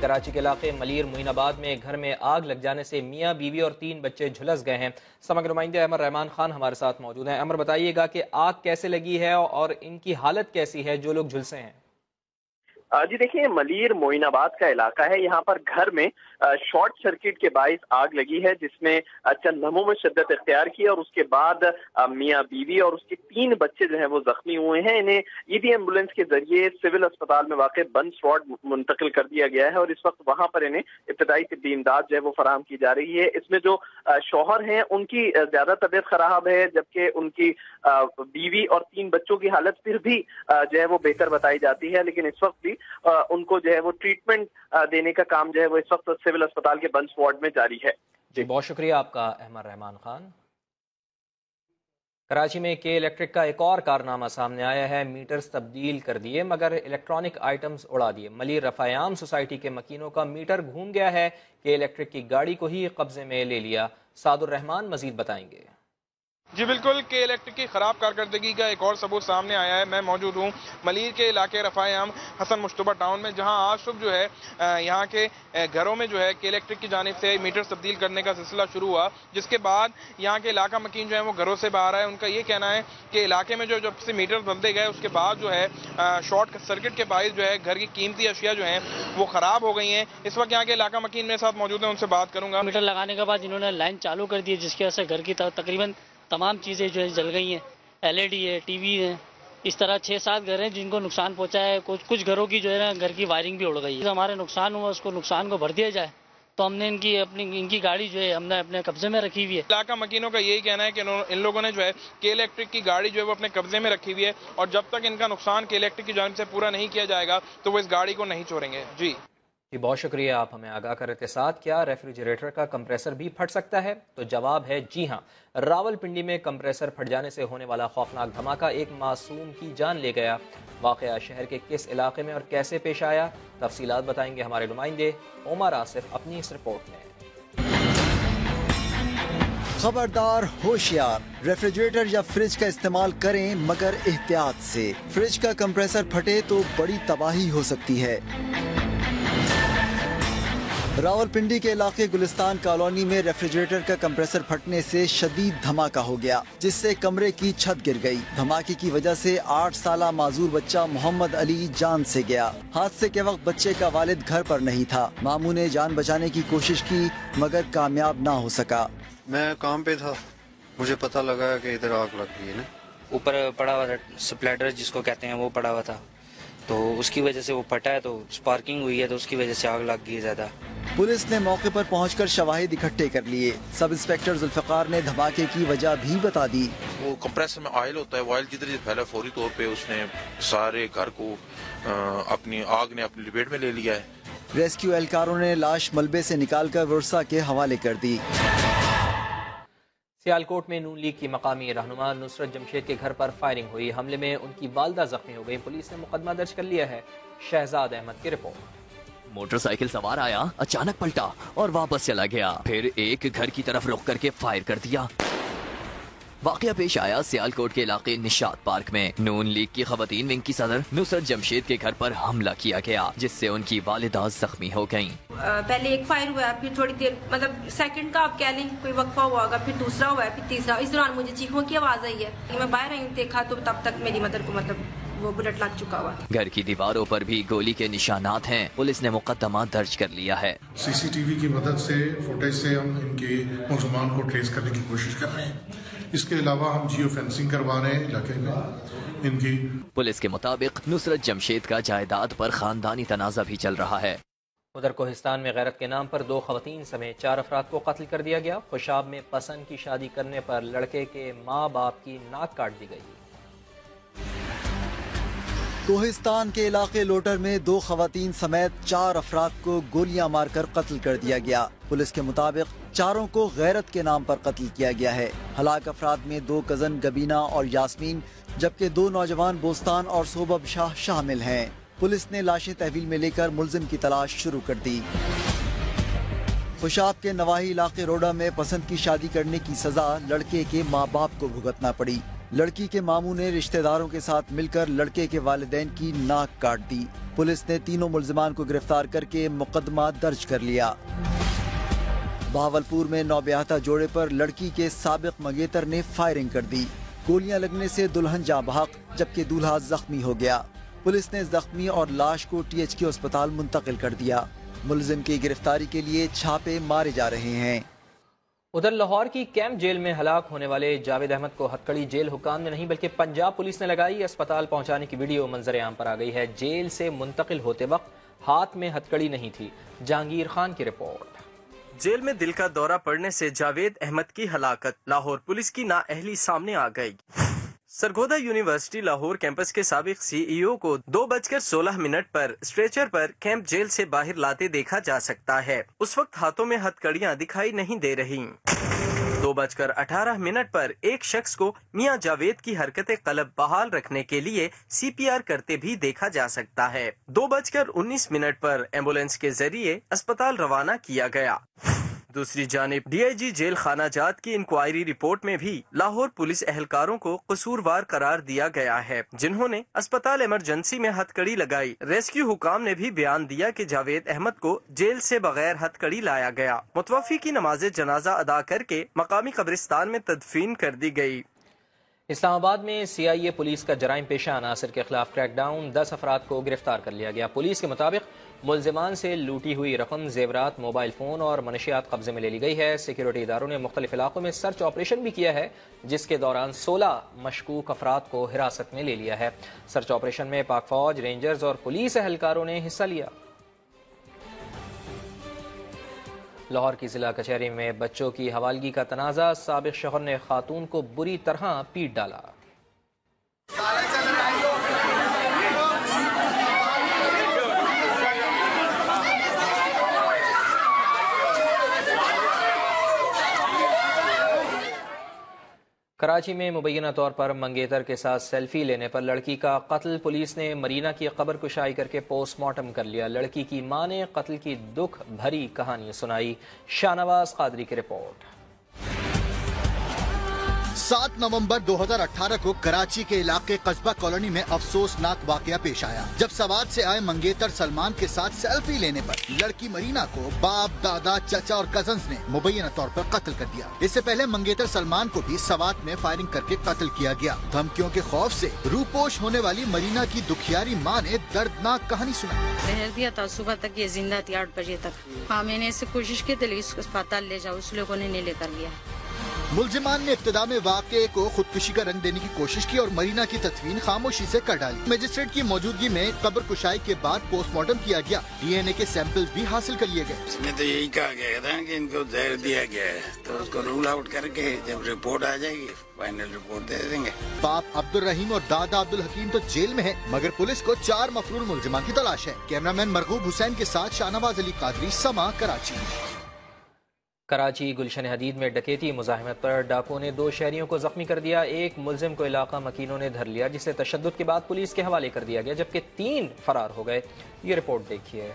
کراچی کے علاقے ملیر معین آباد میں ایک گھر میں آگ لگ جانے سے میاں بیوی اور 3 بچے جھلس گئے ہیں۔ سماج نمائندے امر رحمان خان ہمارے ساتھ موجود ہیں۔ امر، بتائیے گا کہ آگ کیسے لگی ہے اور ان کی حالت کیسی ہے جو لوگ جھلسے ہیں؟ جی دیکھیے، ملیر معین آباد کا علاقہ ہے۔ یہاں پر گھر میں شارٹ سرکٹ کے باعث آگ لگی ہے، جس میں چند لمحوں میں شدت اختیار کی اور اس کے بعد میاں بیوی اور اس کے 3 بچے جو ہیں وہ زخمی ہوئے ہیں۔ انہیں ایڈی ایمبولینس کے ذریعے سول اسپتال میں واقع بنس واڈ منتقل کر دیا گیا ہے اور اس وقت وہاں پر انہیں ابتدائی طبی امداد جو ہے وہ فراہم کی جا رہی ہے۔ اس میں جو شوہر ہیں ان کی زیادہ طبیعت خراب ہے، جبکہ ان کی بیوی اور 3 بچوں کی حالت پھر بھی جو ہے وہ بہتر بتائی جاتی ہے، لیکن اس وقت بھی ان کو جو ہے وہ ٹریٹمنٹ دینے کا کام جو ہے وہ اس وقت سول اسپتال کے بنس وارڈ میں جاری ہے۔ جی بہت شکریہ آپ کا احمد رحمان خان۔ کراچی میں کے الیکٹرک کا ایک اور کارنامہ سامنے آیا ہے۔ میٹرز تبدیل کر دیے مگر الیکٹرانک آئٹمز اڑا دیے۔ ملیر رفایام سوسائٹی کے مکینوں کا میٹر گھوم گیا ہے، کے الیکٹرک کی گاڑی کو ہی قبضے میں لے لیا۔ سعد الرحمان مزید بتائیں گے۔ جی بالکل، کے الیکٹرک کی خراب کارکردگی کا ایک اور ثبوت سامنے آیا ہے۔ میں موجود ہوں ملیر کے علاقے رفایام حسن مشتبہ ٹاؤن میں، جہاں آج صبح جو ہے یہاں کے گھروں میں جو ہے کے الیکٹرک کی جانب سے میٹر تبدیل کرنے کا سلسلہ شروع ہوا، جس کے بعد یہاں کے علاقہ مکین جو ہے وہ گھروں سے باہر آئے۔ ان کا یہ کہنا ہے کہ علاقے میں جب سے میٹر بدلے گئے اس کے بعد جو ہے شارٹ سرکٹ کے باعث جو ہے گھر کی قیمتی اشیاء جو ہیں وہ خراب ہو گئی ہیں۔ اس وقت یہاں کے علاقہ مکین میرے ساتھ موجود ہیں، ان سے بات کروں گا۔ میٹر لگانے کے بعد انہوں نے لائن چالو کر دی، جس کی وجہ سے گھر کی تقریباً تمام چیزیں جو ہے جل گئی ہیں۔ ایل ای ڈی ہے، ٹی وی ہے، اس طرح 6-7 گھر ہیں جن کو نقصان پہنچا ہے۔ کچھ گھروں کی جو ہے نا گھر کی وائرنگ بھی اڑ گئی ہے۔ ہمارے نقصان ہوا، اس کو نقصان کو بھر دیا جائے، تو ہم نے ان کی گاڑی جو ہے ہم نے اپنے قبضے میں رکھی ہوئی ہے۔ علاقہ مکینوں کا یہی کہنا ہے کہ ان لوگوں نے جو ہے کے الیکٹرک کی گاڑی جو ہے وہ اپنے قبضے میں رکھی ہوئی ہے، اور جب تک ان کا نقصان کے الیکٹرک کی جانب سے پورا نہیں کیا جائے گا تو وہ اس گاڑی کو نہیں چھوڑیں گے۔ جی بہت شکریہ، آپ ہمیں آگاہ کر رہے تھے۔ ساتھ کیا ریفریجریٹر کا کمپریسر بھی پھٹ سکتا ہے؟ تو جواب ہے جی ہاں۔ راولپنڈی میں کمپریسر پھٹ جانے سے ہونے والا خوفناک دھماکہ ایک معصوم کی جان لے گیا۔ واقعہ شہر کے کس علاقے میں اور کیسے پیش آیا، تفصیلات بتائیں گے ہمارے نمائندے عمر آصف اپنی اس رپورٹ میں۔ خبردار، ہوشیار، ریفریجریٹر یا فریج کا استعمال کریں مگر احتیاط سے۔ فریج کا کمپریسر پھٹے تو بڑی تباہی ہو سکتی ہے۔ راولپنڈی کے علاقے گلستان کالونی میں ریفریجریٹر کا کمپریسر پھٹنے سے شدید دھماکہ ہو گیا، جس سے کمرے کی چھت گر گئی۔ دھماکے کی وجہ سے 8 سالہ معذور بچہ محمد علی جان سے گیا۔ حادثے کے وقت بچے کا والد گھر پر نہیں تھا۔ ماموں نے جان بچانے کی کوشش کی مگر کامیاب نہ ہو سکا۔ میں کام پہ تھا، مجھے پتہ لگا کہ ادھر آگ لگ گئی ہے نا۔ اوپر پڑا ہوا تھا سپلیٹر جس کو کہتے ہیں، وہ پڑا ہوا تھا، تو اس کی وجہ سے وہ پھٹا ہے، تو سپارکنگ ہوئی ہے، تو اس کی وجہ سے آگ لگ گئی زیادہ۔ پولیس نے موقع پر پہنچ کر شواہد اکٹھے کر لیے۔ سب انسپیکٹر ذوالفقار نے دھماکے کی وجہ بھی بتا دی۔ وہ کمپریسر میں آئل ہوتا ہے، وہ آئل جدھر پھیلا فوری طور پہ اس نے سارے گھر کو اپنی آگ نے اپنی لپیٹ میں لے لیا ہے۔ ریسکیو اہلکاروں نے لاش ملبے سے نکال کر ورثہ کے حوالے کر دی۔ سیالکوٹ میں نون لیگ کی مقامی رہنما نصرت جمشید کے گھر پر فائرنگ ہوئی۔ حملے میں ان کی والدہ زخمی ہو گئی۔ پولیس نے مقدمہ درج کر لیا ہے۔ شہزاد احمد کی رپورٹ۔ موٹر سائیکل سوار آیا، اچانک پلٹا اور واپس چلا گیا، پھر ایک گھر کی طرف رخ کر کے فائر کر دیا۔ واقعہ پیش آیا سیالکوٹ کے علاقے نشاط پارک میں۔ نون لیگ کی خواتین ونگ کی صدر نصرت جمشید کے گھر پر حملہ کیا گیا، جس سے ان کی والدہ زخمی ہو گئیں۔ پہلے ایک فائر ہوا، پھر تھوڑی دیر مطلب سیکنڈ کا آپ کہہ لیں کوئی وقفہ ہوا ہوگا، پھر دوسرا ہوا ہے، پھر تیسرا۔ اس دوران مجھے چیخوں کی آواز آئی ہے، میں باہر آئی دیکھا تو تب تک میری مدر کو مطلب وہ بلٹ لگ چکا ہوا تھا۔ گھر کی دیواروں پر بھی گولی کے نشانات ہیں۔ پولیس نے مقدمہ درج کر لیا ہے۔ سی سی ٹی وی کی مدد سے فوٹیج سے ہم ان کے ملزمان کو ٹریس کرنے کی کوشش کر رہے ہیں۔ اس کے علاوہ ہم جیو فینسنگ کروا رہے ہیں علاقے میں ان کی۔ پولیس کے مطابق نصرت جمشید کا جائیداد پر خاندانی تنازع بھی چل رہا ہے۔ ادھر کوہستان میں غیرت کے نام پر 2 خواتین سمیت 4 افراد کو قتل کر دیا گیا۔ خوشاب میں پسند کی شادی کرنے پر لڑکے کے ماں باپ کی ناک کاٹ دی گئی۔ کوہستان کے علاقے لوٹر میں 2 خواتین سمیت 4 افراد کو گولیاں مار کر قتل کر دیا گیا۔ پولیس کے مطابق 4 کو غیرت کے نام پر قتل کیا گیا ہے۔ ہلاک افراد میں 2 کزن گبینہ اور یاسمین، جبکہ 2 نوجوان بوستان اور صوبب شاہ شامل ہیں۔ پولیس نے لاشیں تحویل میں لے کر ملزم کی تلاش شروع کر دی۔ خوشاب کے نواحی علاقے روڈا میں پسند کی شادی کرنے کی سزا لڑکے کے ماں باپ کو بھگتنا پڑی۔ लड़की के मामू ने रिश्तेदारों के साथ मिलकर लड़के के वालिदैन की नाक काट दी। पुलिस ने तीनों मुल्जिमान को गिरफ्तार करके मुकदमा दर्ज कर लिया। बहावलपुर में नौब्याहता जोड़े पर लड़की के साबिक मंगेतर ने फायरिंग कर दी। गोलियां लगने से दुल्हन जाँ बहक जबकि दूल्हा जख्मी हो गया। पुलिस ने जख्मी और लाश को THQ अस्पताल मुंतकिल कर दिया। मुलजिम की गिरफ्तारी के लिए छापे मारे जा रहे हैं। उधर लाहौर की कैंप जेल में हलाक होने वाले जावेद अहमद को हथकड़ी जेल हुकाम ने नहीं बल्कि पंजाब पुलिस ने लगाई। अस्पताल पहुंचाने की वीडियो मंजर आम पर आ गई है। जेल से मुंतकिल होते वक्त हाथ में हथकड़ी नहीं थी। जहांगीर खान की रिपोर्ट। जेल में दिल का दौरा पड़ने से जावेद अहमद की हलाकत, लाहौर पुलिस की नाअहली सामने आ गई। सरगोदा यूनिवर्सिटी लाहौर कैंपस के साबिक CEO को 2:16 पर स्ट्रेचर पर कैंप जेल से बाहर लाते देखा जा सकता है। उस वक्त हाथों में हथकड़ियां दिखाई नहीं दे रही। 2:18 पर एक शख्स को मियां जावेद की हरकतें कलब बहाल रखने के लिए CPR करते भी देखा जा सकता है। 2:19 पर एम्बुलेंस के जरिए अस्पताल रवाना किया गया। दूसरी जानिब DIG जेल खाना जात की इंक्वायरी रिपोर्ट में भी लाहौर पुलिस एहलकारों को कसूरवार करार दिया गया है, जिन्होंने अस्पताल इमरजेंसी में हथकड़ी लगाई। रेस्क्यू हुकाम ने भी बयान दिया कि जावेद अहमद को जेल से बगैर हथकड़ी लाया गया। मुतवफ़ी की नमाज जनाजा अदा करके मकामी कब्रिस्तान में तदफीन कर दी गई। इस्लामाबाद में CIA पुलिस का जराइम पेशा अनासर के खिलाफ क्रैकडाउन, 10 अफराद को गिरफ्तार कर लिया गया। पुलिस के मुताबिक मुल्जिमान से लूटी हुई रकम, जेवरात, मोबाइल फोन और मनशियात कब्जे में ले ली गई है। सिक्योरिटी इदारों ने मुख्तलिफ इलाकों में सर्च ऑपरेशन भी किया है, जिसके दौरान 16 मशकूक अफराद को हिरासत में ले लिया है। सर्च ऑपरेशन में पाक फौज, रेंजर्स और पुलिस एहलकारों ने हिस्सा लिया। लाहौर की जिला कचहरी में बच्चों की हवालगी का तनाज़ा, साबिक शौहर ने खातून को बुरी तरह पीट डाला। कराची में मुबैना तौर पर मंगेतर के साथ सेल्फी लेने पर लड़की का कत्ल, पुलिस ने मरीना की कब्र कुशाई करके पोस्टमार्टम कर लिया। लड़की की मां ने कत्ल की दुख भरी कहानी सुनाई। शाहनवाज कादरी की रिपोर्ट। 7 नवंबर 2018 को कराची के इलाके कस्बा कॉलोनी में अफसोसनाक वाकया पेश आया, जब सवात से आए मंगेतर सलमान के साथ सेल्फी लेने पर लड़की मरीना को बाप, दादा, चाचा और कजन्स ने मुबैना तौर पर कत्ल कर दिया। इससे पहले मंगेतर सलमान को भी सवात में फायरिंग करके कत्ल किया गया। धमकियों के खौफ से रूपोश होने वाली मरीना की दुखियारी मां ने दर्दनाक कहानी सुनाई। जहर दिया था, सुबह तक ये जिंदा थी, 8 बजे तक। हाँ, मैंने इससे कोशिश की थी अस्पताल ले जाओ, उस लोगों ने नहीं लेकर गया। मुल्जिमान ने इब्तिदा में वाक़े को खुदकुशी का रंग देने की कोशिश की और मरीना की तदफीन खामोशी से कर डाली। मजिस्ट्रेट की मौजूदगी में कब्र कुशाई के बाद पोस्टमार्टम किया गया। DNA के सैंपल्स भी हासिल कर लिए गए। इसमें तो यही कहा गया था कि इनको जहर दिया गया है, तो उसको रूल आउट करके जब रिपोर्ट आ जाएगी फाइनल रिपोर्ट दे देंगे। बाप अब्दुल रहीम और दादा अब्दुल हकीम तो जेल में है, मगर पुलिस को 4 मफरूर मुल्जिमान की तलाश है। कैमरामैन मरगूब हुसैन के साथ शाहनवाज अली कादरी, समा, कराची। कराची गुलशन हदीद में डकैती मुजाहिमत पर डाकुओं ने 2 शहरियों को जख्मी कर दिया। एक मुलजिम को इलाका मकीनों ने धर लिया, जिसे तशद्दुद के बाद पुलिस के हवाले कर दिया गया, जबकि 3 फरार हो गए। ये रिपोर्ट देखिए।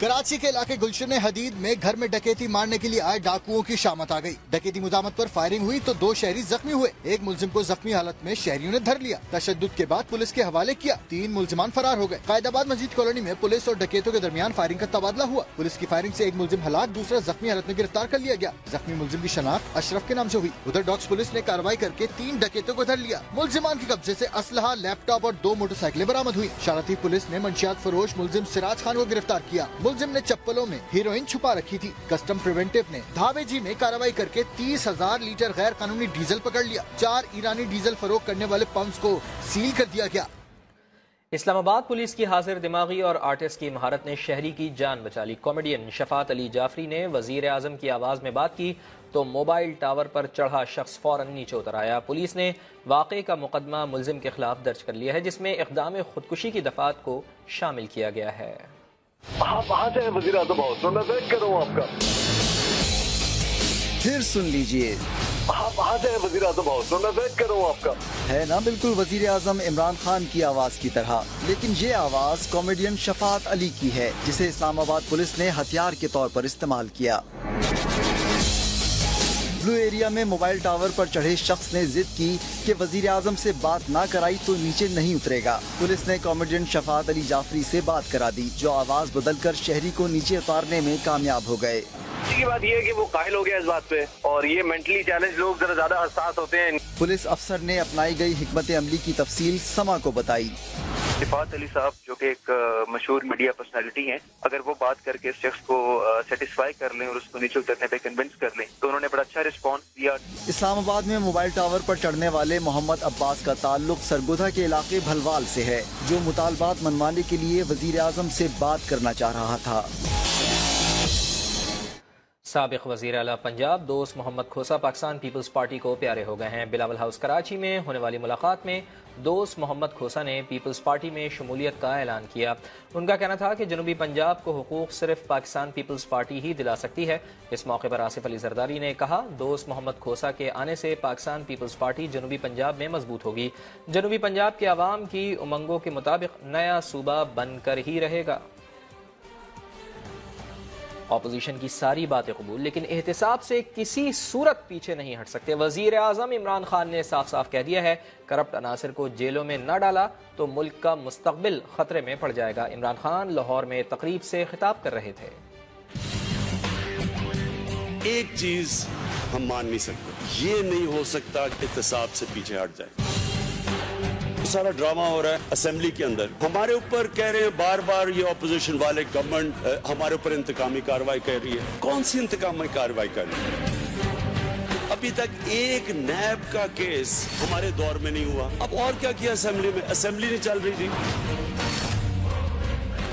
कराची के इलाके गुलशन हदीद में घर में डकैती मारने के लिए आए डाकुओं की शामत आ गई। डकैती मुजामत पर फायरिंग हुई तो 2 शहरी जख्मी हुए। एक मुलजिम को जख्मी हालत में शहरियों ने धर लिया, तशद्दुद के बाद पुलिस के हवाले किया। 3 मुलजिमान फरार हो गए। कायदाबाद मस्जिद कॉलोनी में पुलिस और डकैतों के दरमियान फायरिंग का तबादला हुआ। पुलिस की फायरिंग से एक मुलजिम हलाक, दूसरा जख्मी हालत में गिरफ्तार कर लिया गया। जख्मी मुलजिम की शनाख्त अशरफ के नाम से हुई। उधर डॉग्स पुलिस ने कार्रवाई करके 3 डकैतों को धर लिया। मुलजिमान के कब्जे से असलहा, लैपटॉप और 2 मोटरसाइकिलें बरामद हुई। शरारती पुलिस ने मंशियात फरोश मुलजिम सिराज खान को गिरफ्तार किया। मुलजिम ने चप्पलों में हीरोइन छुपा रखी थी। कस्टम प्रिवेंटिव ने धावेजी में कार्रवाई करके 30,000 लीटर गैर कानूनी डीजल पकड़ लिया। 4 ईरानी डीजल फरोख्त करने वाले पंप्स को सील कर दिया गया। इस्लामाबाद पुलिस की हाजिर दिमागी और आर्टिस्ट की महारत ने शहरी की जान बचा ली। कॉमेडियन शफात अली जाफरी ने वजीर आजम की आवाज में बात की तो मोबाइल टावर पर चढ़ा शख्स फौरन नीचे उतर आया। पुलिस ने वाक़े का मुकदमा मुलजिम के खिलाफ दर्ज कर लिया है, जिसमें इक़दाम खुदकुशी की दफात को शामिल किया गया है। से वजीर आजम हाउस में मैं वेट कर रहा हूँ आपका। फिर सुन लीजिए। से वजीर आजम हाउस में मैं वेट कर रहा हूँ आपका। है ना बिल्कुल वजीर आजम इमरान खान की आवाज की तरह, लेकिन ये आवाज कॉमेडियन शफात अली की है, जिसे इस्लामाबाद पुलिस ने हथियार के तौर पर इस्तेमाल किया। ब्लू एरिया में मोबाइल टावर पर चढ़े शख्स ने जिद की कि वजीर आजम से बात ना कराई तो नीचे नहीं उतरेगा। पुलिस ने कॉमेडियन शफात अली जाफरी से बात करा दी, जो आवाज बदलकर शहरी को नीचे उतारने में कामयाब हो गए। की बात ये है कि वो कायल हो गया इस बात पे, और ये मेंटली चैलेंज लोग जरा ज्यादा हसास होते हैं। पुलिस अफसर ने अपनाई गई हिकमत अमली की तफसील समा को बताई। शफात अली साहब जो कि एक मशहूर मीडिया पर्सनालिटी हैं, अगर वो बात करके इस शख्स को सेटिस्फाई कर लें और उसको नीचे उतरने पे कन्विंस कर लें तो उन्होंने बड़ा अच्छा रिस्पॉन्स दिया। इस्लामाबाद में मोबाइल टावर पर चढ़ने वाले मोहम्मद अब्बास का ताल्लुक सरगोधा के इलाके भलवाल से है, जो मुतालबात मनवाने के लिए वजीर आजम से बात करना चाह रहा था। साबिक वज़ीर आला पंजाब दोस्त मोहम्मद खोसा पाकिस्तान पीपल्स पार्टी को प्यारे हो गए हैं। बिलावल हाउस कराची में होने वाली मुलाकात में दोस्त मोहम्मद खोसा ने पीपल्स पार्टी में शमूलियत का ऐलान किया। उनका कहना था कि जनूबी पंजाब को हुकूक सिर्फ पाकिस्तान पीपल्स पार्टी ही दिला सकती है। इस मौके पर आसिफ अली जरदारी ने कहा, दोस्त मोहम्मद खोसा के आने से पाकिस्तान पीपल्स पार्टी जनूबी पंजाब में मजबूत होगी। जनूबी पंजाब के अवाम की उमंगों के मुताबिक नया सूबा बनकर ही रहेगा। अपोजिशन की सारी बातें कबूल, लेकिन एहतिसाब से किसी सूरत पीछे नहीं हट सकते। वजीर आजम इमरान खान ने साफ साफ कह दिया है, करप्ट अनासर को जेलों में न डाला तो मुल्क का मुस्तकबिल खतरे में पड़ जाएगा। इमरान खान लाहौर में तकरीब से खिताब कर रहे थे। एक चीज हम मान नहीं सकते, ये नहीं हो सकता कि एहतिसाब से पीछे हट जाए। सारा ड्रामा हो रहा है असेंबली के अंदर, हमारे ऊपर कह रहे हैं बार बार ये ऑपोजिशन वाले, गवर्नमेंट हमारे ऊपर इंतकामी कार्रवाई कर रही है। कौन सी इंतकामी कार्रवाई कर रही है? अभी तक एक नैब का केस हमारे दौर में नहीं हुआ। अब और क्या किया असेंबली में? असेंबली नहीं चल रही थी।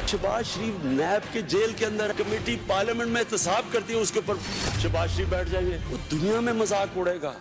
शहबाज शरीफ नैब के जेल के अंदर, कमेटी पार्लियामेंट में एहतसाब करती है, उसके ऊपर शहबाज शरीफ बैठ जाएंगे। वो दुनिया में मजाक उड़ेगा।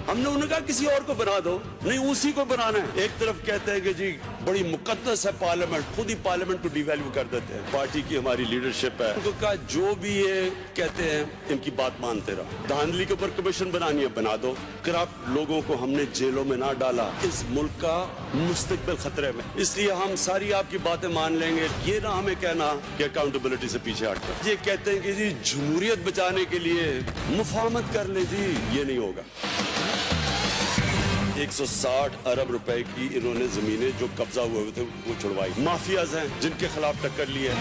हमने उन्हें कहा किसी और को बना दो, नहीं उसी को बनाना है। एक तरफ कहते हैं कि जी बड़ी मुकद्दस है पार्लियामेंट, खुद ही पार्लियामेंट को डिवैल्यू कर देते हैं। पार्टी की हमारी लीडरशिप है, उनको कहा जो भी ये कहते हैं इनकी बात मानते रहो। धांधली के ऊपर कमीशन बनानी है, बना दो। करप्ट लोगों को हमने जेलों में ना डाला, इस मुल्क का मुस्तकबिल खतरे में, इसलिए हम सारी आपकी बातें मान लेंगे। ये ना हमें कहना कि अकाउंटेबिलिटी से पीछे हटकर। ये कहते हैं कि जी जमहूरियत बचाने के लिए मुफाहमत कर ले, जी ये नहीं होगा। 160 अरब रुपए की इन्होंने जमीनें जो कब्जा हुए थे वो छुड़वाई। माफियाज हैं जिनके खिलाफ टक्कर ली है।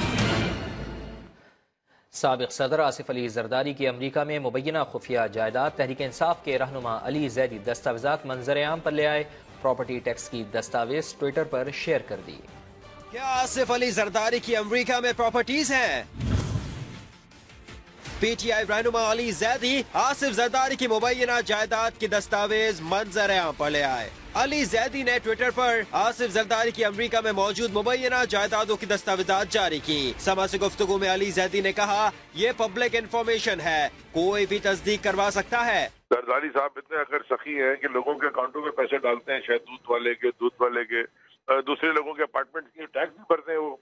साबिक सदर आसिफ अली जरदारी की अमरीका में मुबैना खुफिया जायदाद तहरीक इंसाफ के रहनुमा अली जैदी दस्तावेजात मंजर आम पर ले आए। प्रॉपर्टी टैक्स की दस्तावेज ट्विटर पर शेयर कर दी। क्या आसिफ अली जरदारी की अमरीका में प्रॉपर्टीज हैं? पीटीआई रहनुमा अली जैदी आसिफ जरदारी की मुबैना जायदाद की दस्तावेज मंजर आम पर ले आए। अली जैदी ने ट्विटर पर आसिफ जरदारी की अमरीका में मौजूद मुबैना जायदादों की दस्तावेजात जारी की। समा से गुफ्तगू में अली जैदी ने कहा, ये पब्लिक इंफॉर्मेशन है, कोई भी तस्दीक करवा सकता है। जरदारी साहब इतने अगर सखी हैं कि लोगों के अकाउंटों में पैसे डालते हैं, शायद दूध वाले के दूसरे लोगों के अपार्टमेंट की टैक्स भी भरते हैं। वो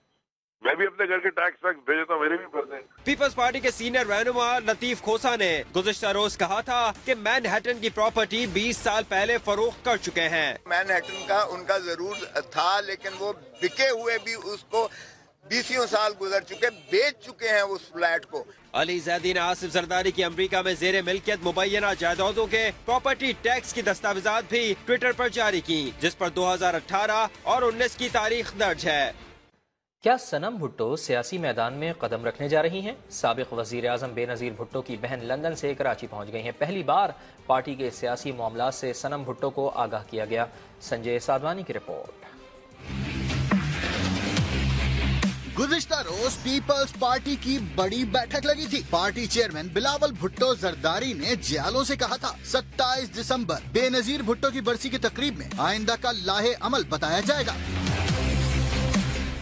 मैं भी अपने घर के टैक्स भेजता हूँ, मेरे भी भरते हैं। पीपल्स पार्टी के सीनियर रहनुमा लतीफ खोसा ने गुज़िश्ता रोज कहा था कि मैनहट्टन की प्रॉपर्टी 20 साल पहले फरोख्त कर चुके हैं। मैनहट्टन का उनका जरूर था, लेकिन वो बिके हुए भी उसको 20 साल गुजर चुके, बेच चुके हैं उस फ्लैट को। अली जैदी ने आसिफ जरदारी की अमरीका में जेरे मिल्कियत मुबैना जायदादों के प्रॉपर्टी टैक्स की दस्तावेजात भी ट्विटर पर जारी की, जिस पर 2018 और 19 की तारीख दर्ज है। क्या सनम भुट्टो सियासी मैदान में कदम रखने जा रही हैं? साबिक वजीर आजम बेनजीर भुट्टो की बहन लंदन से कराची पहुंच गई हैं। पहली बार पार्टी के सियासी मामलात से सनम भुट्टो को आगाह किया गया। संजय साधवानी की रिपोर्ट। गुज़िश्ता रोज पीपल्स पार्टी की बड़ी बैठक लगी थी। पार्टी चेयरमैन बिलावल भुट्टो जरदारी ने जियालों से कहा था, 27 दिसंबर बेनजीर भुट्टो की बरसी की तकरीब में आइंदा का लाहे अमल बताया जाएगा।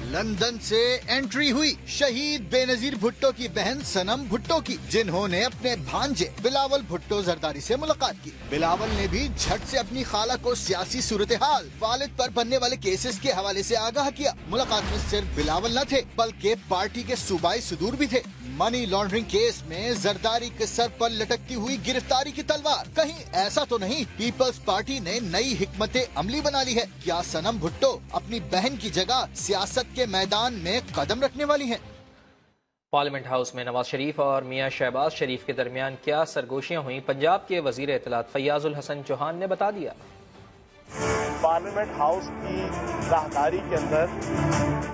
लंदन से एंट्री हुई शहीद बेनजीर भुट्टो की बहन सनम भुट्टो की, जिन्होंने अपने भांजे बिलावल भुट्टो जरदारी से मुलाकात की। बिलावल ने भी झट से अपनी खाला को सियासी सूरत हाल, वालिद पर बनने वाले केसेस के हवाले से आगाह किया। मुलाकात में सिर्फ बिलावल न थे, बल्कि पार्टी के सूबाई सुदूर भी थे। मनी लॉन्ड्रिंग केस में जरदारी के सर पर लटकती हुई गिरफ्तारी की तलवार, कहीं ऐसा तो नहीं पीपल्स पार्टी ने नई हिकमत अमली बना ली है? क्या सनम भुट्टो अपनी बहन की जगह सियासत के मैदान में कदम रखने वाली हैं? پارلیمنٹ ہاؤس میں نواز شریف اور میاں شہباز شریف کے درمیان کیا سرگوشیاں ہوئیں، پنجاب کے وزیر اطلاعات فیاض الحسن چوہان نے بتا دیا۔ پارلیمنٹ ہاؤس کی راہداری کے اندر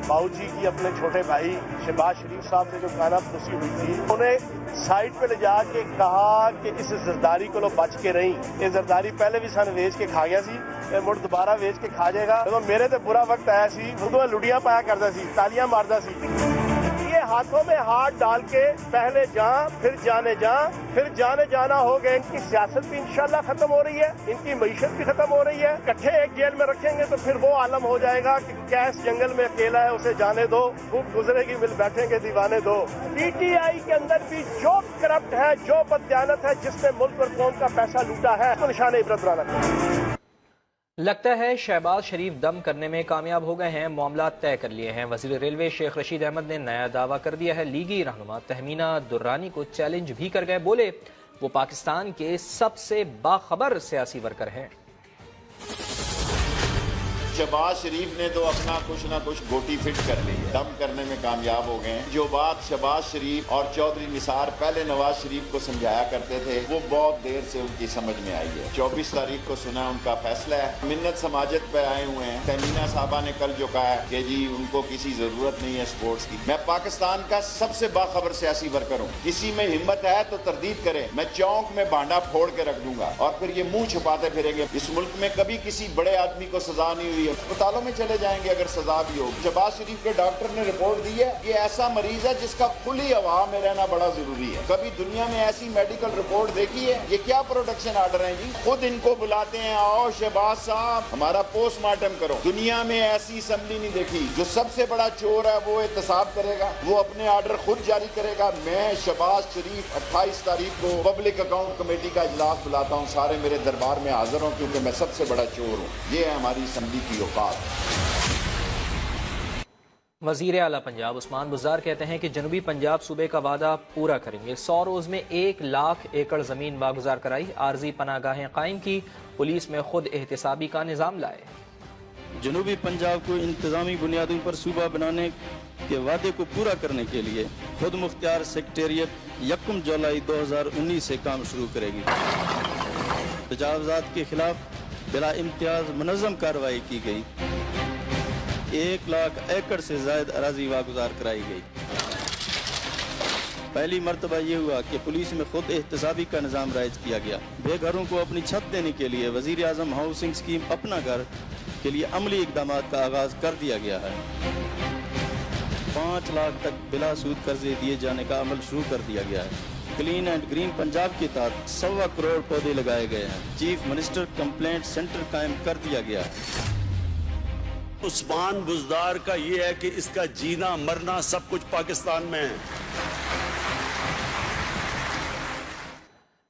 باؤ جی کی اپنے چھوٹے بھائی شہباز شریف صاحب سے جو کانا پھوسی ہوئی تھی، انہوں نے سائڈ پہ لے جا کے کہا کہ اس زرداری کو لو بچ کے رہی، یہ زرداری پہلے بھی سن ویچ کے کھا گیا سی، مڑ دوبارہ ویچ کے کھا جائے گا۔ میرے تے برا وقت آیا سی، اردو لڑیاں پایا کرتا سی، تالیاں مارتا سی۔ یہ ہاتھوں میں ہاتھ ڈال کے پہلے جاں پھر جانے جانا ہو گئے۔ ان کی سیاست بھی انشاءاللہ ختم ہو رہی ہے، ان کی معیشت بھی ختم ہو رہی ہے۔ کٹھے ایک جیل میں رکھیں گے تو پھر وہ عالم ہو جائے گا کہ کیس جنگل میں اکیلا ہے، اسے جانے دو، خوب گزرے گی مل بیٹھیں گے دیوانے دو۔ پی ٹی آئی کے اندر بھی جو کرپٹ ہے، جو بددیانت ہے، جس نے ملک اور قوم کا پیسہ لوٹا ہے، تو نشان عبرت بنانا چاہیے۔ لگتا ہے شہباز شریف دم کرنے میں کامیاب ہو گئے ہیں، معاملات طے کر لیے ہیں۔ وزیر ریلوے شیخ رشید احمد نے نیا دعویٰ کر دیا ہے۔ لیگی رہنما تہمینہ درانی کو چیلنج بھی کر گئے، بولے وہ پاکستان کے سب سے باخبر سیاسی ورکر ہیں۔ شہباز شریف نے تو اپنا کچھ نہ کچھ گوٹی فٹ کر لی ہے، دم کرنے میں کامیاب ہو گئے ہیں۔ جو بات شہباز شریف اور چودھری نثار پہلے نواز شریف کو سمجھایا کرتے تھے، وہ بہت دیر سے ان کی سمجھ میں آئی ہے۔ 24 تاریخ کو سنا ان کا فیصلہ ہے، منت سماجت پہ آئے ہوئے ہیں۔ تہمینہ صاحبہ نے کل جو کہا ہے کہ جی ان کو کسی ضرورت نہیں ہے سپورٹس کی۔ میں پاکستان کا سب سے باخبر سیاسی ورکر ہوں، کسی میں ہمت ہے تو تردید کرے، میں چونک میں بانڈا پھوڑ کے رکھ دوں گا اور پھر یہ منہ چھپاتے پھریں گے۔ اس ملک میں کبھی کسی بڑے آدمی کو سزا نہیں ہوئی، اسپتالوں میں چلے جائیں گے اگر سزا بھی ہو۔ شہباز شریف کے ڈاکٹر نے رپورٹ دی ہے کہ ایسا مریض ہے جس کا کھلی ہوا میں رہنا بڑا ضروری ہے۔ کبھی دنیا میں ایسی میڈیکل رپورٹ دیکھی ہے؟ یہ کیا پروڈکشن آرڈر ہیں جی؟ خود ان کو بلاتے ہیں، آؤ شہباز صاحب ہمارا پوسٹ مارٹم کرو۔ دنیا میں ایسی اسمبلی نہیں دیکھی۔ جو سب سے بڑا چور ہے وہ احتساب کرے گا، وہ اپنے آرڈر خود جاری کرے گا۔ میں شہباز شریف 28 تاریخ کو پبلک اکاؤنٹ کمیٹی کا اجلاس بلاتا ہوں، سارے میرے دربار میں حاضر ہوں کیونکہ میں سب سے بڑا چور ہوں۔ یہ ہے ہماری اسمبلی کی اوقات۔ وزیر اعلیٰ پنجاب عثمان بزدار کہتے ہیں کہ جنوبی پنجاب صوبے کا وعدہ پورا کریں گے۔ 100 روز میں 1 لاکھ ایکڑ زمین واگزار کرائی، عارضی پناہ گاہیں قائم کی، پولیس میں خود احتسابی کا نظام لائے۔ جنوبی پنجاب کو انتظامی بنیادوں پر صوبہ بنانے کے وعدے کو پورا کرنے کے لیے خود مختار سیکریٹریٹ 1 جولائی 2019 سے کام شروع کرے گی۔ تجاوزات کے خلاف بلا امتیاز منظم کارروائی کی گئی، 1 لاکھ ایکڑ سے زائد اراضی واگزار کرائی گئی۔ پہلی مرتبہ یہ ہوا کہ پولیس میں خود احتسابی کا نظام رائج کیا گیا۔ بے گھروں کو اپنی چھت دینے کے لیے وزیر اعظم ہاؤسنگ اسکیم اپنا گھر کے لیے عملی اقدامات کا آغاز کر دیا گیا ہے۔ 5 لاکھ تک بلا سود قرضے دیے جانے کا عمل شروع کر دیا گیا ہے۔ کلین اینڈ گرین پنجاب کے تحت 1.25 کروڑ پودے لگائے گئے ہیں۔ چیف منسٹر کمپلینٹ سینٹر قائم کر دیا گیا ہے۔ عثمان بزدار کا یہ ہے کہ اس کا جینا مرنا سب کچھ پاکستان میں ہے۔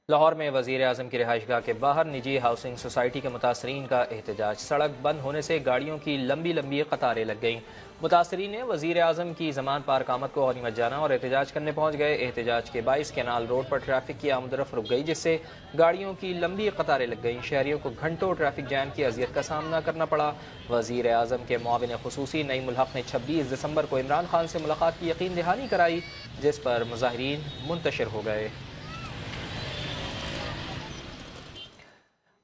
لاہور میں وزیر اعظم کی رہائش گاہ کے باہر نجی ہاؤسنگ سوسائٹی کے متاثرین کا احتجاج، سڑک بند ہونے سے گاڑیوں کی لمبی لمبی قطاریں لگ گئیں۔ متاثرین نے وزیر اعظم کی زمان پارک آمد کو غنیمت جانا اور احتجاج کرنے پہنچ گئے۔ احتجاج کے باعث کینال روڈ پر ٹریفک کی آمد و رفت رک گئی، جس سے گاڑیوں کی لمبی قطاریں لگ گئیں۔ شہریوں کو گھنٹوں ٹریفک جام کی اذیت کا سامنا کرنا پڑا۔ وزیر اعظم کے معاون خصوصی نعیم الحق نے 26 دسمبر کو عمران خان سے ملاقات کی یقین دہانی کرائی، جس پر مظاہرین منتشر ہو گئے۔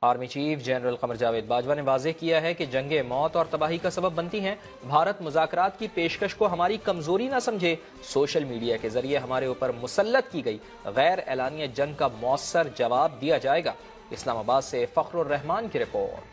Army chief general Qamar Javed Bajwa نے واضح کیا ہے کہ جنگیں موت اور تباہی کا سبب بنتی ہیں۔ بھارت مذاکرات کی پیشکش کو ہماری کمزوری نہ سمجھے۔ سوشل میڈیا کے ذریعے ہمارے اوپر مسلط کی گئی غیر اعلانیہ جنگ کا مؤثر جواب دیا جائے گا۔ اسلام آباد سے فخر الرحمان کی رپورٹ۔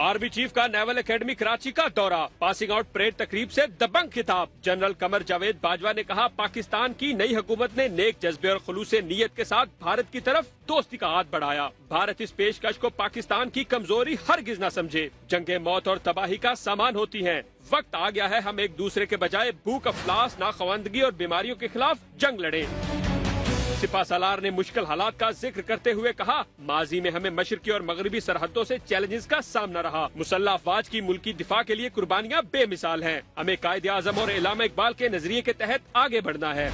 آرمی چیف کا نیول اکیڈمی کراچی کا دورہ، پاسنگ آؤٹ پریڈ تقریب سے دبنگ خطاب۔ جنرل قمر جاوید باجوہ نے کہا پاکستان کی نئی حکومت نے نیک جذبے اور خلوص نیت کے ساتھ بھارت کی طرف دوستی کا ہاتھ بڑھایا۔ بھارت اس پیشکش کو پاکستان کی کمزوری ہرگز نہ سمجھے۔ جنگیں موت اور تباہی کا سامان ہوتی ہیں۔ وقت آ گیا ہے ہم ایک دوسرے کے بجائے بھوک، افلاس، ناخواندگی اور بیماریوں کے خلاف جنگ لڑیں۔ سپاہ سالار نے مشکل حالات کا ذکر کرتے ہوئے کہا ماضی میں ہمیں مشرقی اور مغربی سرحدوں سے چیلنجز کا سامنا رہا۔ مسلح افواج کی ملکی دفاع کے لیے قربانیاں بے مثال ہیں۔ ہمیں قائد اعظم اور علامہ اقبال کے نظریے کے تحت آگے بڑھنا ہے۔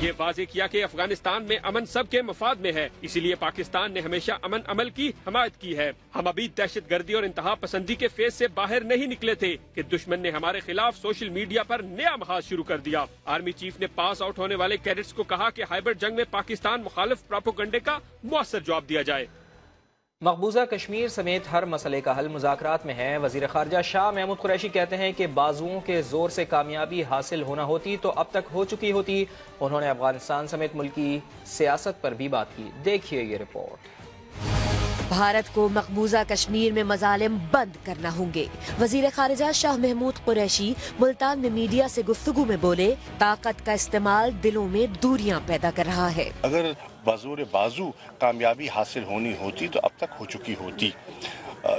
ये वाजे किया कि अफगानिस्तान में अमन सबके मफाद में है, इसीलिए पाकिस्तान ने हमेशा अमन अमल की हमायत की है। हम अभी दहशत गर्दी और इंतहा पसंदी के फेज से बाहर नहीं निकले थे कि दुश्मन ने हमारे खिलाफ सोशल मीडिया पर नया महाज शुरू कर दिया। आर्मी चीफ ने पास आउट होने वाले कैडेट्स को कहा कि हाइब्रिड जंग में पाकिस्तान मुखालिफ प्रोपेगेंडे का मुअस्सर जवाब दिया जाए। मकबूजा कश्मीर समेत हर मसले का हल मुज़ाकरात में है। वज़ीर ख़ारजा शाह महमूद कुरैशी कहते हैं कि बाजुओं के जोर से कामयाबी हासिल होना होती तो अब तक हो चुकी होती। उन्होंने अफगानिस्तान समेत मुल्की सियासत पर भी बात की। देखिए ये रिपोर्ट। भारत को मकबूजा कश्मीर में मजालिम बंद करना होंगे। वजीर खारिजा शाह महमूद कुरैशी मुल्तान में मीडिया से गुफ्तगू में बोले, ताकत का इस्तेमाल दिलों में दूरियां पैदा कर रहा है। अगर बज़ोर बाजू कामयाबी हासिल होनी होती तो अब तक हो चुकी होती।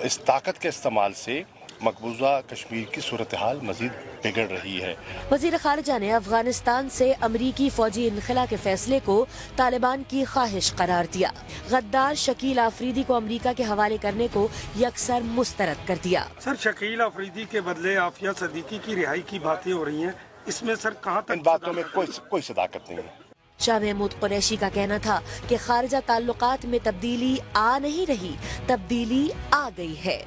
इस ताकत के इस्तेमाल से मकबूजा कश्मीर की सूरत हाल मजीद बिगड़ रही है। वजीर खारिजा ने अफगानिस्तान से अमरीकी फौजी इनखला के फैसले को तालिबान की ख्वाहिश करार दिया। गद्दार शकील आफरीदी को अमरीका के हवाले करने को यकसर मुस्तरद कर दिया। सर, शकील आफरीदी के बदले आफिया सदीकी की रिहाई की बातें हो रही हैं, इसमें सर कहाँ तक इन बातों में कोई सदाकत नहीं है। शाह महमूद कुरैशी का कहना था कि खारिजा ताल्लुकात में तब्दीली आ नहीं रही, तब्दीली आ गई है।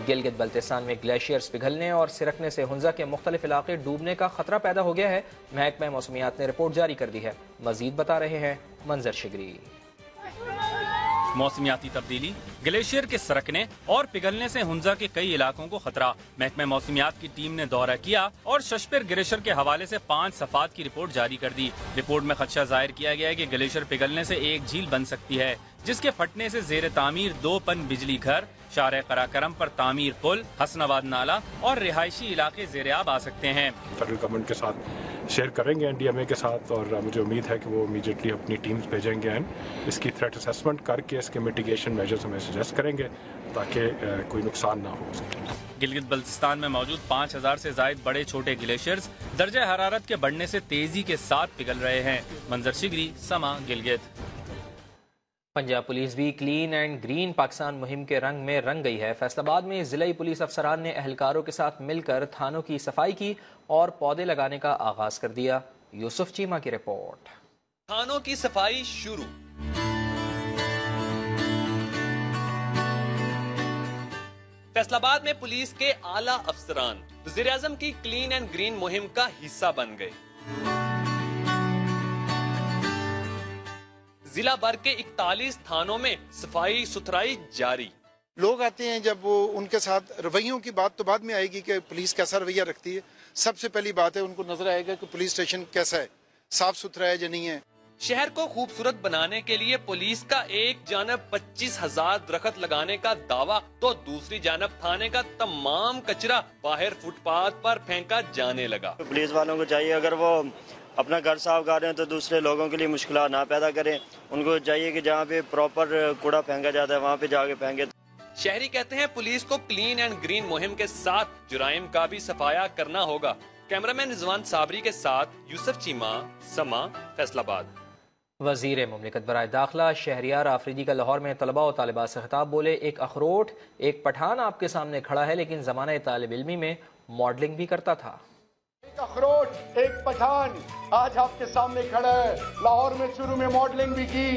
गिलगित बल्तिस्तान में ग्लेशियर्स पिघलने और सिरकने से हुंजा के मुख्तलिफ इलाके डूबने का खतरा पैदा हो गया है। महकमा मौसमियात ने रिपोर्ट जारी कर दी है। मजीद बता रहे हैं मंजर शिगरी। मौसमियाती तब्दीली, ग्लेशियर के सरकने और पिघलने से हुंजा के कई इलाकों को खतरा। महकमा मौसमियात की टीम ने दौरा किया और शशपेर ग्लेशियर के हवाले से 5 सफात की रिपोर्ट जारी कर दी। रिपोर्ट में खदशा जाहिर किया गया है कि ग्लेशियर पिघलने से एक झील बन सकती है, जिसके फटने से जेर तामीर 2 पन बिजली घर, शारे कराकरम पर तामीर पुल, हसनाबाद नाला और रिहायशी इलाके ज़ेर आब आ सकते हैं। फेडरल गवर्नमेंट के साथ शेयर करेंगे NDMA के साथ, और मुझे उम्मीद है कि वो इमीडिएटली अपनी टीम्स भेजेंगे एंड इसकी थ्रेट असेसमेंट करके इसके मिटिगेशन मेजर्स हमें सजेस्ट करेंगे ताकि कोई नुकसान ना हो सके। गिलगित बल्तिस्तान में मौजूद 5000 से जायद बड़े छोटे ग्लेशियर्स दर्जा हरारत के बढ़ने से तेजी के साथ पिघल रहे हैं। मंजर शिगरी, समा, गिलगित। पंजाब पुलिस भी क्लीन एंड ग्रीन पाकिस्तान मुहिम के रंग में रंग गई है। फैसलाबाद में जिला पुलिस अफसरान ने अहलकारों के साथ मिलकर थानों की सफाई की और पौधे लगाने का आगाज कर दिया। यूसुफ चीमा की रिपोर्ट। थानों की सफाई शुरू। फैसलाबाद में पुलिस के आला अफसरान वज़ीर-ए-आज़म की क्लीन एंड ग्रीन मुहिम का हिस्सा बन गए। जिला भर के 41 थानों में सफाई सुथराई जारी। लोग आते हैं, जब वो उनके साथ रवैयों की बात तो बाद में आएगी कि पुलिस कैसा रवैया रखती है। सबसे पहली बात है उनको नजर आएगा कि पुलिस स्टेशन कैसा है, साफ सुथरा है या नहीं है। शहर को खूबसूरत बनाने के लिए पुलिस का एक जानब 25,000 दरख्त लगाने का दावा तो दूसरी जानब थाने का तमाम कचरा बाहर फुटपाथ पर फेंका जाने लगा। पुलिस वालों को चाहिए अगर वो अपना घर साफ कर रहे हैं तो दूसरे लोगों के लिए मुश्किल ना पैदा करें। उनको चाहिए कि जहाँ पे प्रॉपर कूड़ा फेंका जाता है वहाँ पे जाके फेंके। शहरी कहते हैं पुलिस को क्लीन एंड ग्रीन मुहिम के साथ जुराइम का भी सफाया करना होगा। कैमरामैन रिजवान साबरी के साथ यूसुफ चीमा, समा, फैसलाबाद। वजीर मुमलिकत बराए दाखिला शहरियार आफरीदी का लाहौर में तलबा और तालिबात से खिताब। बोले, एक अखरोट एक पठान आपके सामने खड़ा है, लेकिन जमाने तालिब इल्मी में मॉडलिंग भी करता था। एक अखरोट एक पठान आज आपके सामने खड़ा है। लाहौर में शुरू में मॉडलिंग भी की।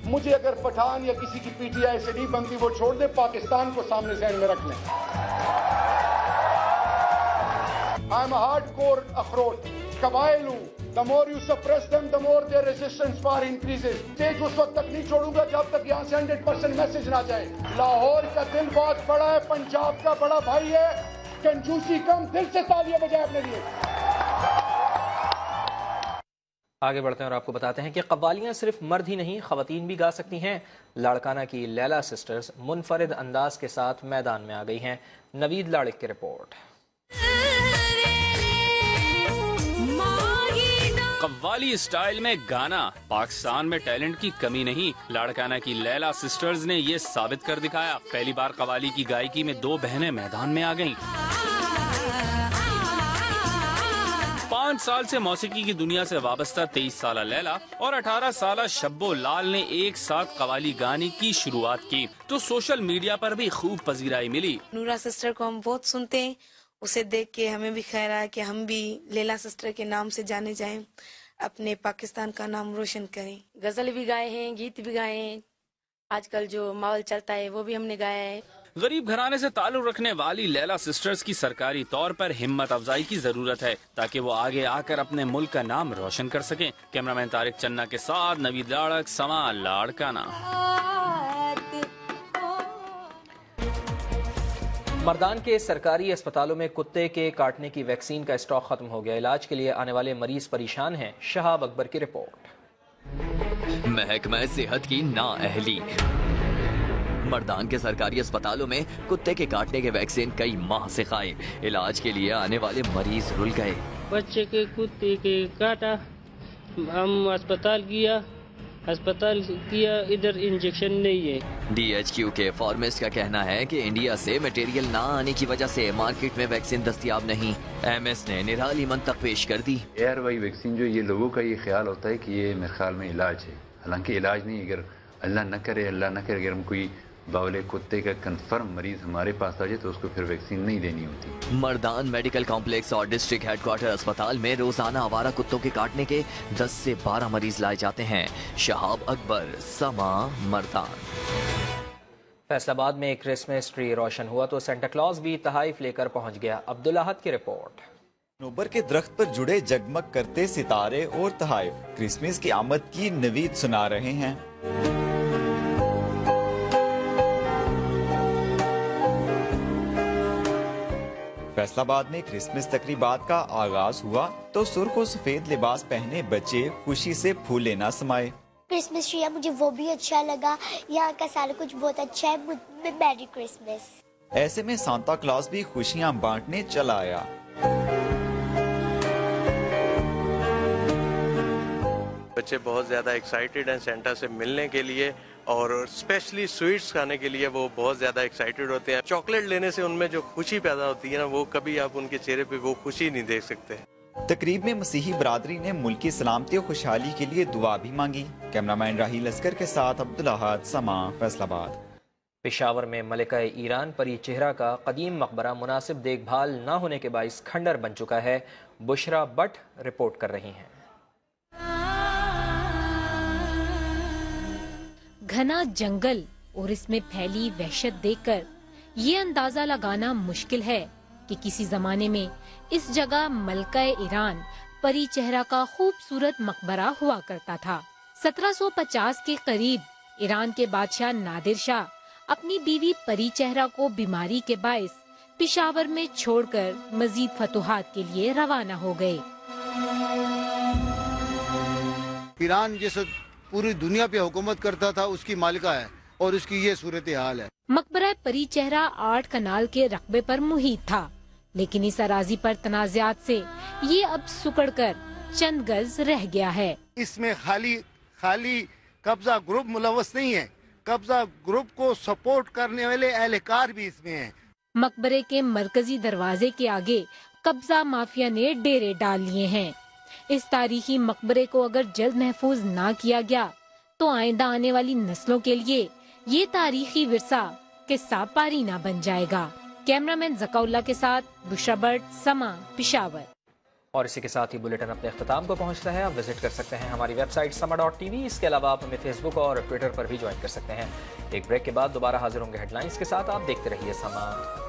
मुझे अगर पठान या किसी की PTI से नहीं बनती वो छोड़ दे, पाकिस्तान को सामने ज़हन में रख लें। आई एम हार्डकोर अखरोट कबाइल हूँ। The more you suppress them, the more their resistance bar increases. तेज उस वक्त तक नहीं छोड़ूंगा जब तक यहाँ से 100% मैसेज ना जाए। लाहौर का दिल बहुत बड़ा है, पंजाब का बड़ा भाई है। कंजूसी कम, दिल से तालियां बजाएं अपने लिए। आगे बढ़ते हैं और आपको बताते हैं कि कव्वालियां सिर्फ मर्द ही नहीं, खवातीन भी गा सकती हैं। लाड़काना की लैला सिस्टर्स मुनफरिद अंदाज के साथ मैदान में आ गई हैं। नवीद लाड़िक की रिपोर्ट। कव्वाली स्टाइल में गाना, पाकिस्तान में टैलेंट की कमी नहीं। लाड़काना की लैला सिस्टर्स ने ये साबित कर दिखाया। पहली बार कव्वाली की गायकी में 2 बहनें मैदान में आ गईं। 5 साल से मौसीकी की दुनिया से वाबस्ता 23 साला लैला और 18 साला शब्बो लाल ने एक साथ कव्वाली गाने की शुरुआत की तो सोशल मीडिया पर भी खूब पजीराई मिली। नूरा सिस्टर को हम बहुत सुनते हैं उसे देख के हमें भी ख्याल आया कि हम भी लैला सिस्टर के नाम से जाने जाएं, अपने पाकिस्तान का नाम रोशन करें। गजल भी गाए हैं, गीत भी गाए हैं, आजकल जो माहौल चलता है वो भी हमने गाया है। गरीब घराने से ताल्लुक रखने वाली लैला सिस्टर्स की सरकारी तौर पर हिम्मत अफजाई की जरूरत है ताकि वो आगे आकर अपने मुल्क का नाम रोशन कर सकें। कैमरामैन तारिक चन्ना के साथ नवीद लाड़क, समा लाड़काना। मर्दान के सरकारी अस्पतालों में कुत्ते के काटने की वैक्सीन का स्टॉक खत्म हो गया। इलाज के लिए आने वाले मरीज परेशान हैं। शहाब अकबर की रिपोर्ट। महकमा सेहत की नाअहली। मर्दान के सरकारी अस्पतालों में कुत्ते के काटने के वैक्सीन कई माह से गायब। इलाज के लिए आने वाले मरीज रुल गए। बच्चे के कुत्ते के काटा, हम अस्पताल किया, इधर इंजेक्शन नहीं है। DHQ के फार्मासिस्ट का कहना है कि इंडिया से मटेरियल ना आने की वजह से मार्केट में वैक्सीन दस्तयाब नहीं। MS ने निराली मंतक पेश कर दी। ARY वैक्सीन जो ये लोगों का ये ख्याल होता है कि ये मेरे ख्याल में इलाज है, हालांकि इलाज नहीं। अगर अल्लाह न करे अगर हम कोई बावले कुत्ते का कंफर्म मरीज हमारे पास आ जाए तो उसको फिर वैक्सीन नहीं देनी होती। मर्दान मेडिकल कॉम्प्लेक्स और डिस्ट्रिक्ट हेडक्वार्टर अस्पताल में रोजाना आवारा कुत्तों के काटने के 10 से 12 मरीज लाए जाते हैं। शहाब अकबर, समा, मर्दान। फैसलाबाद में क्रिसमस ट्री रोशन हुआ तो सेंटा क्लॉज भी तहाइफ लेकर पहुंच गया। अब्दुल अहद की रिपोर्ट। नोबर के दरख्त पर जुड़े जगमग करते सितारे और तहाइफ क्रिसमस की आमद की नवीद सुना रहे हैं। फैसलाबाद में क्रिसमस तकरीबात का आगाज हुआ तो सुर्ख और सफेद लिबास पहने बच्चे खुशी से फूल लेना समाये। क्रिसमस ट्री है, मुझे वो भी अच्छा लगा, यहाँ का सारा कुछ बहुत अच्छा है। Merry Christmas. ऐसे में सांता क्लॉज भी खुशियाँ बांटने चला आया। बच्चे बहुत ज्यादा एक्साइटेड हैं सेंटा से मिलने के लिए और स्पेशली स्वीट्स खाने के लिए वो बहुत ज्यादा एक्साइटेड होते हैं। चॉकलेट लेने से उनमें जो खुशी पैदा होती है ना, वो कभी आप उनके चेहरे पे वो खुशी नहीं देख सकते। तकरीब में मसीही बरादरी ने मुल्क की सलामती और खुशहाली के लिए दुआ भी मांगी। कैमरामैन राहील अस्कर के साथ अब्दुल अहद, समा, फैसलाबाद। पेशावर में मलिका ईरान परी चेहरा का कदीम मकबरा मुनासिब देखभाल न होने के बाइस खंडर बन चुका है। बुशरा बट रिपोर्ट कर रही हैं। घना जंगल और इसमें फैली वहशत देखकर ये अंदाजा लगाना मुश्किल है कि किसी जमाने में इस जगह मलका ईरान परी चेहरा का खूबसूरत मकबरा हुआ करता था। 1750 के करीब ईरान के बादशाह नादिर शाह अपनी बीवी परी चेहरा को बीमारी के बायस पेशावर में छोड़कर मजीद फतुहात के लिए रवाना हो गए। ईरान जिस पूरी दुनिया पे हुकूमत करता था उसकी मालिका है और उसकी ये सूरत हाल है। मकबरा परी चेहरा 8 कनाल के रकबे पर मुहित था, लेकिन इस अराजी पर तनाज़ात से ये अब सुकड़कर चंद गज रह गया है। इसमें खाली कब्जा ग्रुप मुलव्वस नहीं है, कब्जा ग्रुप को सपोर्ट करने वाले एहलकार भी इसमें हैं। मकबरे के मरकजी दरवाजे के आगे कब्जा माफिया ने डेरे डाल लिए हैं। इस तारीखी मकबरे को अगर जल्द महफूज ना किया गया तो आइंदा आने वाली नस्लों के लिए ये तारीखी विरसा किस्सा पारीना बन जाएगा। कैमरामैन ज़काउल्लाह के साथ बुशरा बट, समा, पेशावर। और इसी के साथ ही बुलेटिन अपने अख्ताम को पहुंचता है। आप विजिट कर सकते हैं हमारी वेबसाइट sama.tv। इसके अलावा आप हमें फेसबुक और ट्विटर पर भी ज्वाइन कर सकते हैं। एक ब्रेक के बाद दोबारा हाजिर होंगे हेडलाइंस के साथ। आप देखते रहिए समा।